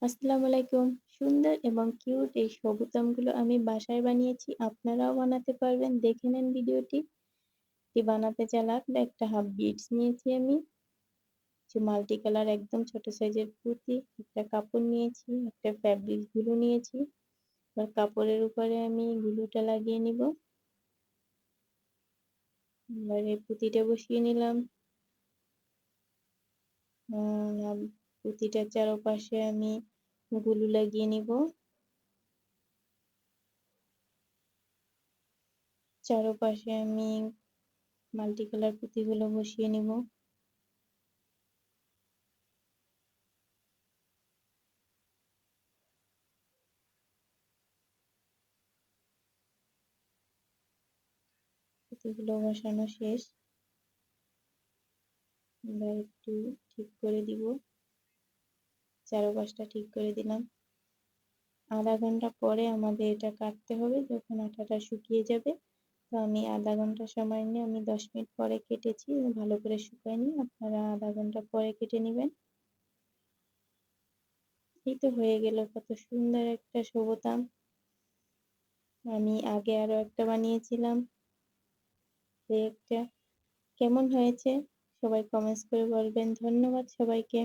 আসসালামু আলাইকুম। সুন্দর এবং কিউট এই সবুতামগুলো আমি বাসায় বানিয়েছি। আপনারাও বানাতে পারবেন। দেখে নেন ভিডিওটি। এটি বানাতে যা লাগলো একটা হাফ বিটস নিয়েছি আমি। কিছু মাল্টি কালার একদম ছোট সাইজের পুঁতি, একটা কাপড় নিয়েছি, একটা ফ্যাব্রিক গ্লু নিয়েছি। এবার কাপড়ের উপরে আমি গ্লুটা লাগিয়ে নিব। এবার এই পুঁতিটা বসিয়ে নিলাম। পুঁতিটার চারপাশে আমি গ্লু লাগিয়ে নিব। চারপাশে আমি মাল্টি কালার পুঁতিগুলো বসিয়ে নিব। পুঁতিগুলো বসানো শেষ। এবার একটু ঠিক করে দিব। চারপাশটা ঠিক করে দিলাম। আধা ঘন্টা পরে আমাদের এটা কাটতে হবে, যখন আটাটা শুকিয়ে যাবে। তো আমি আধা ঘন্টা সময় নিয়ে আমি 10 মিনিট পরে কেটেছি, ভালো করে শুকায়নি। আপনারা আধা ঘন্টা পরে কেটে নেবেন। এই তো হয়ে গেল কত সুন্দর একটা সবুতাম। আমি আগে আরো একটা বানিয়েছিলাম। এই একটা কেমন হয়েছে সবাই কমেন্টস করে বলবেন। ধন্যবাদ সবাইকে।